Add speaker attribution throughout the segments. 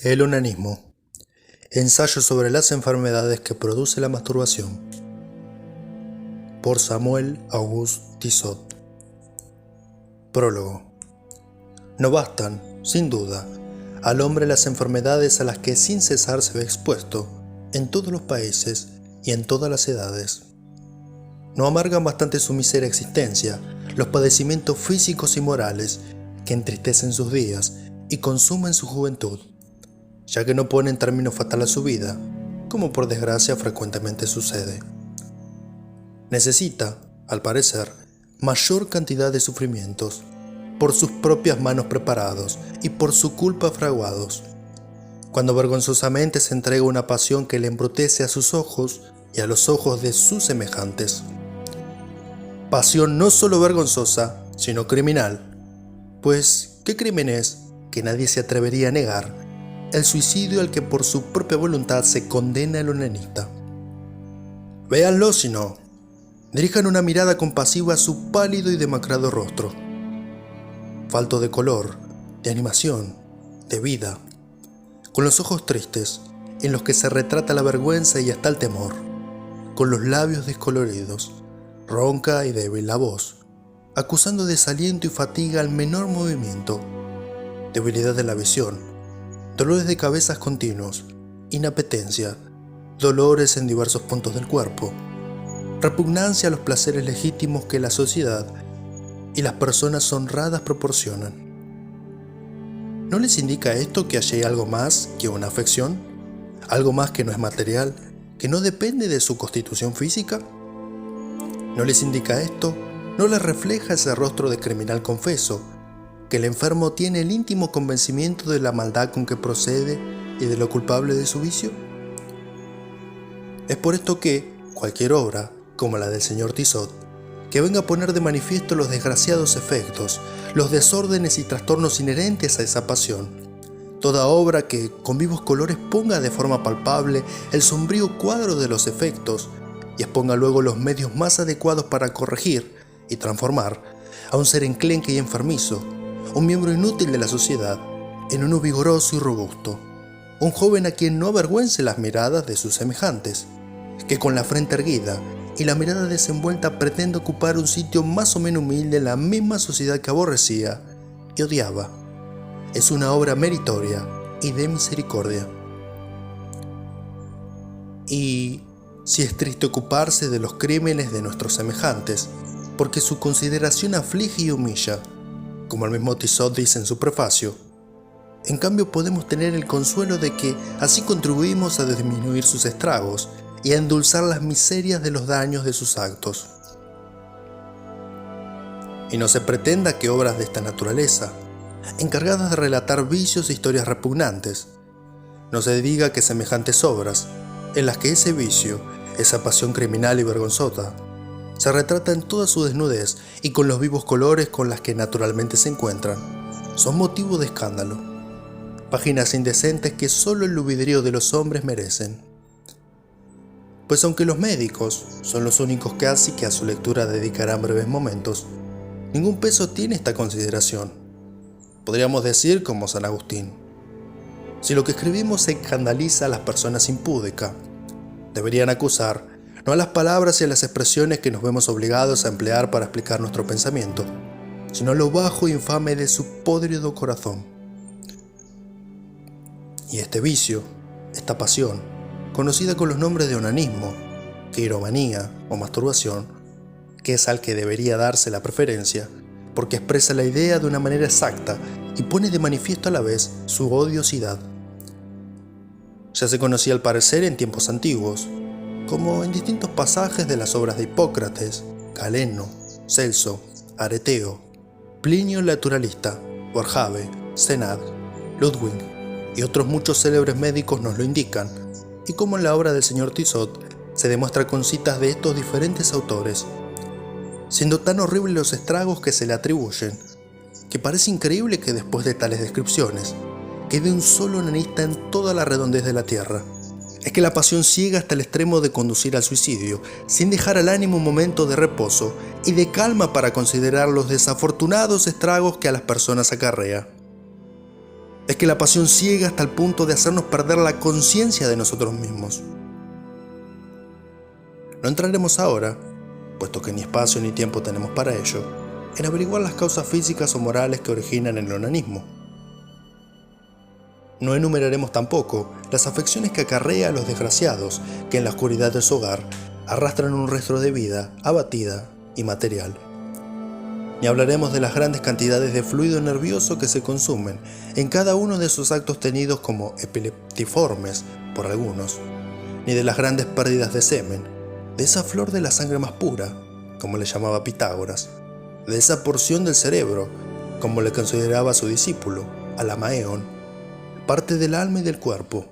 Speaker 1: El onanismo. Ensayo sobre las enfermedades que produce la masturbación. Por Samuel Auguste Tissot. Prólogo. No bastan, sin duda, al hombre las enfermedades a las que sin cesar se ve expuesto, en todos los países y en todas las edades. No amargan bastante su mísera existencia los padecimientos físicos y morales que entristecen sus días y consumen su juventud, ya que no ponen término fatal a su vida, como por desgracia frecuentemente sucede. Necesita, al parecer, mayor cantidad de sufrimientos, por sus propias manos preparados y por su culpa fraguados, cuando vergonzosamente se entrega una pasión que le embrutece a sus ojos y a los ojos de sus semejantes. Pasión no solo vergonzosa, sino criminal, pues ¿qué crimen es que nadie se atrevería a negar? El suicidio al que por su propia voluntad se condena el onanista. Véanlo si no, dirijan una mirada compasiva a su pálido y demacrado rostro, falto de color, de animación, de vida, con los ojos tristes, en los que se retrata la vergüenza y hasta el temor, con los labios descoloridos, ronca y débil la voz, acusando desaliento y fatiga al menor movimiento, debilidad de la visión, dolores de cabezas continuos, inapetencia, dolores en diversos puntos del cuerpo, repugnancia a los placeres legítimos que la sociedad y las personas honradas proporcionan. ¿No les indica esto que allí hay algo más que una afección? ¿Algo más que no es material, que no depende de su constitución física? ¿No les indica esto? ¿No les refleja ese rostro de criminal confeso, que el enfermo tiene el íntimo convencimiento de la maldad con que procede y de lo culpable de su vicio? Es por esto que cualquier obra, como la del señor Tissot, que venga a poner de manifiesto los desgraciados efectos, los desórdenes y trastornos inherentes a esa pasión, toda obra que con vivos colores ponga de forma palpable el sombrío cuadro de los efectos y exponga luego los medios más adecuados para corregir y transformar a un ser enclenque y enfermizo, un miembro inútil de la sociedad, en uno vigoroso y robusto, un joven a quien no avergüence las miradas de sus semejantes, que con la frente erguida y la mirada desenvuelta pretende ocupar un sitio más o menos humilde en la misma sociedad que aborrecía y odiaba. Es una obra meritoria y de misericordia. Y si es triste ocuparse de los crímenes de nuestros semejantes, porque su consideración aflige y humilla, como el mismo Tissot dice en su prefacio, en cambio podemos tener el consuelo de que así contribuimos a disminuir sus estragos y a endulzar las miserias de los daños de sus actos. Y no se pretenda que obras de esta naturaleza, encargadas de relatar vicios e historias repugnantes, no se diga que semejantes obras, en las que ese vicio, esa pasión criminal y vergonzosa, se retrata en toda su desnudez y con los vivos colores con las que naturalmente se encuentran, son motivo de escándalo, páginas indecentes que solo el luvidrío de los hombres merecen. Pues aunque los médicos son los únicos casi que a su lectura dedicarán breves momentos, ningún peso tiene esta consideración. Podríamos decir como San Agustín: si lo que escribimos escandaliza a las personas impúdicas, deberían acusar no a las palabras y a las expresiones que nos vemos obligados a emplear para explicar nuestro pensamiento, sino a lo bajo e infame de su podrido corazón. Y este vicio, esta pasión, conocida con los nombres de onanismo, queiromanía o masturbación, que es al que debería darse la preferencia, porque expresa la idea de una manera exacta y pone de manifiesto a la vez su odiosidad. Ya se conocía al parecer en tiempos antiguos, como en distintos pasajes de las obras de Hipócrates, Galeno, Celso, Areteo, Plinio el naturalista, Boerhaave, Senad, Ludwig y otros muchos célebres médicos nos lo indican, y como en la obra del señor Tissot se demuestra con citas de estos diferentes autores, siendo tan horribles los estragos que se le atribuyen, que parece increíble que después de tales descripciones quede un solo onanista en toda la redondez de la tierra. Es que la pasión ciega hasta el extremo de conducir al suicidio, sin dejar al ánimo un momento de reposo y de calma para considerar los desafortunados estragos que a las personas acarrea. Es que la pasión ciega hasta el punto de hacernos perder la conciencia de nosotros mismos. No entraremos ahora, puesto que ni espacio ni tiempo tenemos para ello, en averiguar las causas físicas o morales que originan el onanismo. No enumeraremos tampoco las afecciones que acarrea a los desgraciados que en la oscuridad de su hogar arrastran un resto de vida abatida y material. Ni hablaremos de las grandes cantidades de fluido nervioso que se consumen en cada uno de esos actos tenidos como epileptiformes por algunos, ni de las grandes pérdidas de semen, de esa flor de la sangre más pura, como le llamaba Pitágoras, de esa porción del cerebro, como le consideraba su discípulo, Alamaeón, parte del alma y del cuerpo,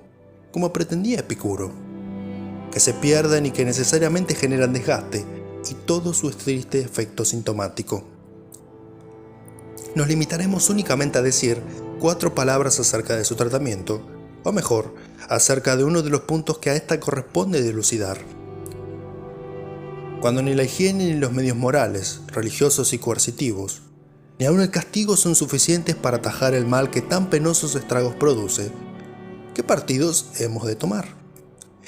Speaker 1: como pretendía Epicuro, que se pierden y que necesariamente generan desgaste y todo su triste efecto sintomático. Nos limitaremos únicamente a decir 4 palabras acerca de su tratamiento, o mejor, acerca de uno de los puntos que a esta corresponde dilucidar. Cuando ni la higiene ni los medios morales, religiosos y coercitivos, ni aun el castigo son suficientes para atajar el mal que tan penosos estragos produce, ¿qué partidos hemos de tomar?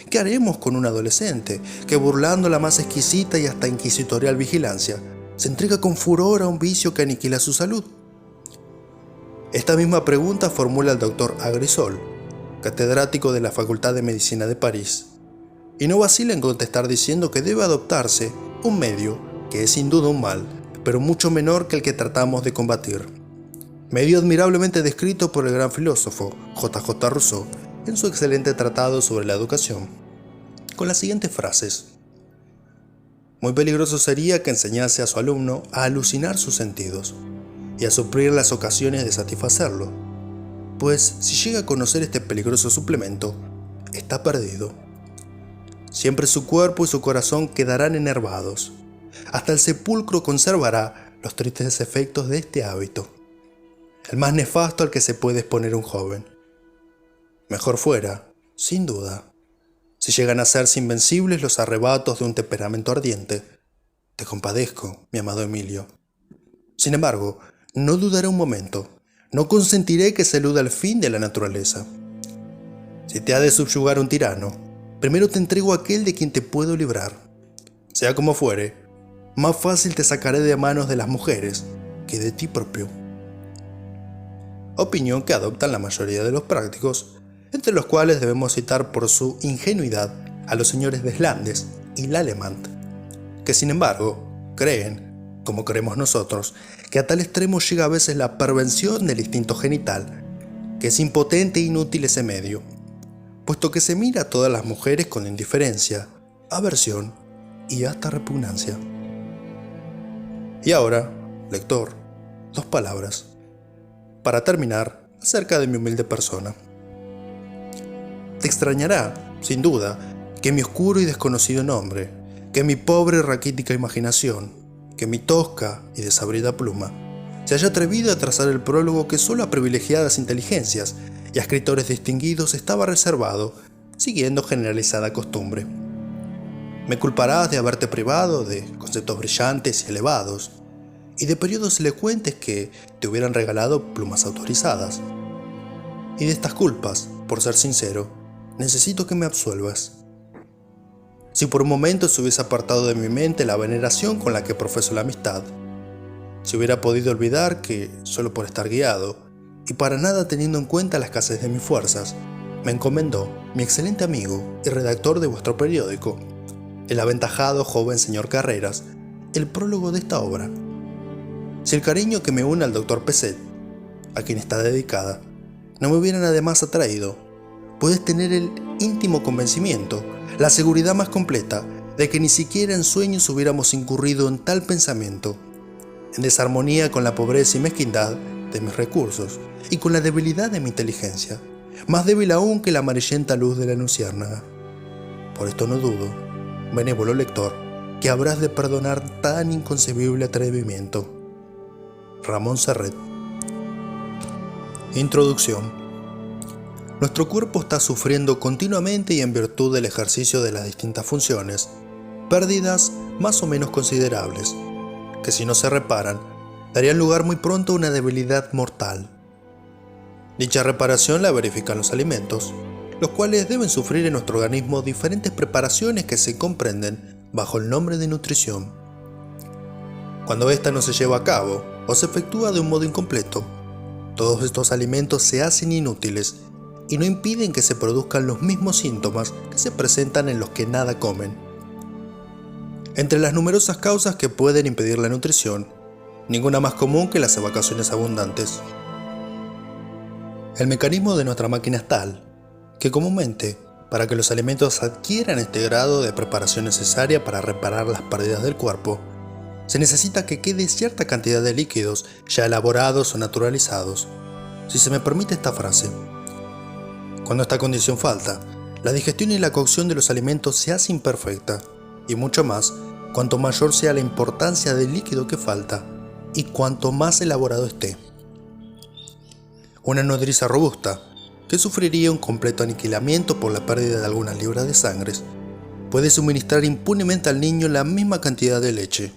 Speaker 1: ¿Qué haremos con un adolescente que, burlando la más exquisita y hasta inquisitorial vigilancia, se entrega con furor a un vicio que aniquila su salud? Esta misma pregunta formula el doctor Agrisol, catedrático de la Facultad de Medicina de París, y no vacila en contestar diciendo que debe adoptarse un medio que es sin duda un mal, pero mucho menor que el que tratamos de combatir. Medio admirablemente descrito por el gran filósofo J.J. Rousseau en su excelente tratado sobre la educación, con las siguientes frases: muy peligroso sería que enseñase a su alumno a alucinar sus sentidos y a suplir las ocasiones de satisfacerlo, pues si llega a conocer este peligroso suplemento, está perdido. Siempre su cuerpo y su corazón quedarán enervados. Hasta el sepulcro conservará los tristes efectos de este hábito, el más nefasto al que se puede exponer un joven. Mejor fuera, sin duda, si llegan a hacerse invencibles los arrebatos de un temperamento ardiente. Te compadezco, mi amado Emilio. Sin embargo, no dudaré un momento, no consentiré que se eluda el fin de la naturaleza. Si te ha de subyugar un tirano, primero te entrego a aquel de quien te puedo librar. Sea como fuere, más fácil te sacaré de manos de las mujeres que de ti propio. Opinión que adoptan la mayoría de los prácticos, entre los cuales debemos citar por su ingenuidad a los señores Deslandes y Lalemant, que sin embargo creen, como creemos nosotros, que a tal extremo llega a veces la pervención del instinto genital, que es impotente e inútil ese medio, puesto que se mira a todas las mujeres con indiferencia, aversión y hasta repugnancia. Y ahora, lector, 2 palabras, para terminar, acerca de mi humilde persona. Te extrañará, sin duda, que mi oscuro y desconocido nombre, que mi pobre y raquítica imaginación, que mi tosca y desabrida pluma, se haya atrevido a trazar el prólogo que solo a privilegiadas inteligencias y a escritores distinguidos estaba reservado, siguiendo generalizada costumbre. Me culparás de haberte privado de conceptos brillantes y elevados, y de periodos elocuentes que te hubieran regalado plumas autorizadas. Y de estas culpas, por ser sincero, necesito que me absuelvas. Si por un momento se hubiese apartado de mi mente la veneración con la que profeso la amistad, si hubiera podido olvidar que, solo por estar guiado, y para nada teniendo en cuenta la escasez de mis fuerzas, me encomendó mi excelente amigo y redactor de vuestro periódico, el aventajado joven señor Carreras, el prólogo de esta obra. Si el cariño que me une al doctor Peset, a quien está dedicada, no me hubieran además atraído, puedes tener el íntimo convencimiento, la seguridad más completa, de que ni siquiera en sueños hubiéramos incurrido en tal pensamiento, en desarmonía con la pobreza y mezquindad de mis recursos y con la debilidad de mi inteligencia, más débil aún que la amarillenta luz de la luciérnaga. Por esto no dudo, benévolo lector, que habrás de perdonar tan inconcebible atrevimiento. Ramón Serret. Introducción. Nuestro cuerpo está sufriendo continuamente y en virtud del ejercicio de las distintas funciones, pérdidas más o menos considerables, que si no se reparan, darían lugar muy pronto a una debilidad mortal. Dicha reparación la verifican los alimentos, los cuales deben sufrir en nuestro organismo diferentes preparaciones que se comprenden bajo el nombre de nutrición. Cuando ésta no se lleva a cabo o se efectúa de un modo incompleto, todos estos alimentos se hacen inútiles y no impiden que se produzcan los mismos síntomas que se presentan en los que nada comen. Entre las numerosas causas que pueden impedir la nutrición, ninguna más común que las evacuaciones abundantes. El mecanismo de nuestra máquina es tal que comúnmente, para que los alimentos adquieran este grado de preparación necesaria para reparar las pérdidas del cuerpo, se necesita que quede cierta cantidad de líquidos ya elaborados o naturalizados. Si se me permite esta frase, cuando esta condición falta, la digestión y la cocción de los alimentos se hace imperfecta, y mucho más cuanto mayor sea la importancia del líquido que falta y cuanto más elaborado esté. Una nodriza robusta, que sufriría un completo aniquilamiento por la pérdida de algunas libras de sangre, puede suministrar impunemente al niño la misma cantidad de leche.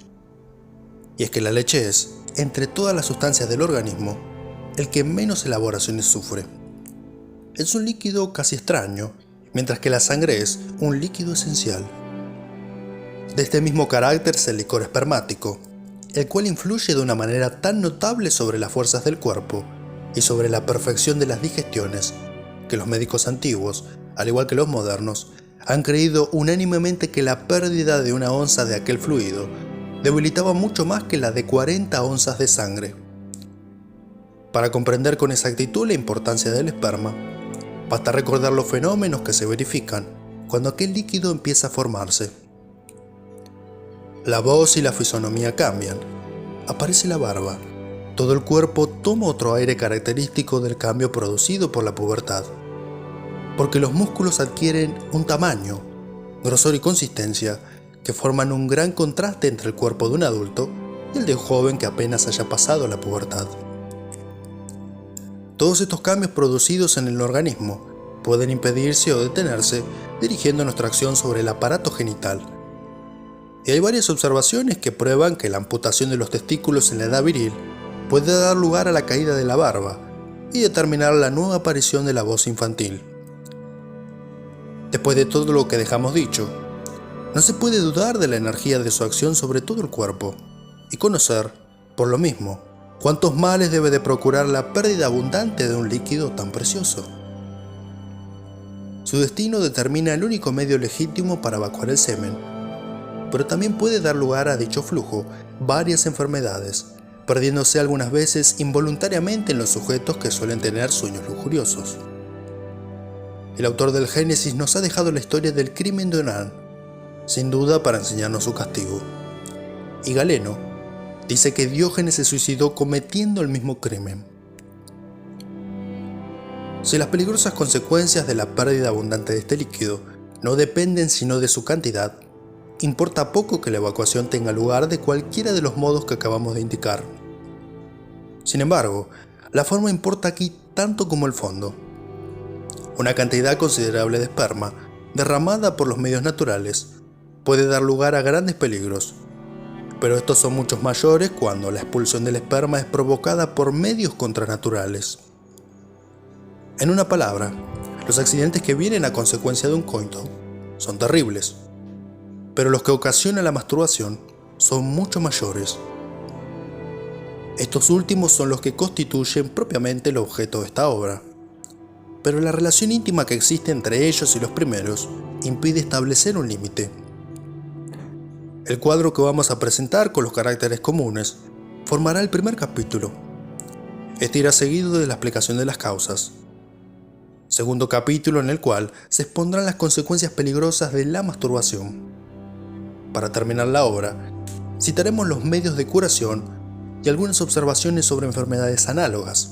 Speaker 1: Y es que la leche es, entre todas las sustancias del organismo, el que menos elaboraciones sufre. Es un líquido casi extraño, mientras que la sangre es un líquido esencial. De este mismo carácter es el licor espermático, el cual influye de una manera tan notable sobre las fuerzas del cuerpo y sobre la perfección de las digestiones, que los médicos antiguos, al igual que los modernos, han creído unánimemente que la pérdida de una onza de aquel fluido debilitaba mucho más que la de 40 onzas de sangre. Para comprender con exactitud la importancia del esperma, basta recordar los fenómenos que se verifican cuando aquel líquido empieza a formarse. La voz y la fisonomía cambian, aparece la barba, todo el cuerpo toma otro aire característico del cambio producido por la pubertad, porque los músculos adquieren un tamaño, grosor y consistencia que forman un gran contraste entre el cuerpo de un adulto y el de un joven que apenas haya pasado la pubertad. Todos estos cambios producidos en el organismo pueden impedirse o detenerse dirigiendo nuestra acción sobre el aparato genital. Y hay varias observaciones que prueban que la amputación de los testículos en la edad viril puede dar lugar a la caída de la barba y determinar la nueva aparición de la voz infantil. Después de todo lo que dejamos dicho, no se puede dudar de la energía de su acción sobre todo el cuerpo y conocer, por lo mismo, cuántos males debe de procurar la pérdida abundante de un líquido tan precioso. Su destino determina el único medio legítimo para evacuar el semen, pero también puede dar lugar a dicho flujo varias enfermedades, perdiéndose algunas veces involuntariamente en los sujetos que suelen tener sueños lujuriosos. El autor del Génesis nos ha dejado la historia del crimen de Onán, sin duda para enseñarnos su castigo. Y Galeno dice que Diógenes se suicidó cometiendo el mismo crimen. Si las peligrosas consecuencias de la pérdida abundante de este líquido no dependen sino de su cantidad, importa poco que la evacuación tenga lugar de cualquiera de los modos que acabamos de indicar. Sin embargo, la forma importa aquí tanto como el fondo. Una cantidad considerable de esperma, derramada por los medios naturales, puede dar lugar a grandes peligros, pero estos son muchos mayores cuando la expulsión del esperma es provocada por medios contranaturales. En una palabra, los accidentes que vienen a consecuencia de un coito son terribles, pero los que ocasionan la masturbación son mucho mayores. Estos últimos son los que constituyen propiamente el objeto de esta obra, pero la relación íntima que existe entre ellos y los primeros impide establecer un límite. El cuadro que vamos a presentar con los caracteres comunes formará el primer capítulo. Este irá seguido de la explicación de las causas. Segundo capítulo en el cual se expondrán las consecuencias peligrosas de la masturbación. Para terminar la obra, citaremos los medios de curación y algunas observaciones sobre enfermedades análogas,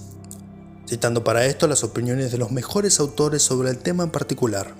Speaker 1: citando para esto las opiniones de los mejores autores sobre el tema en particular.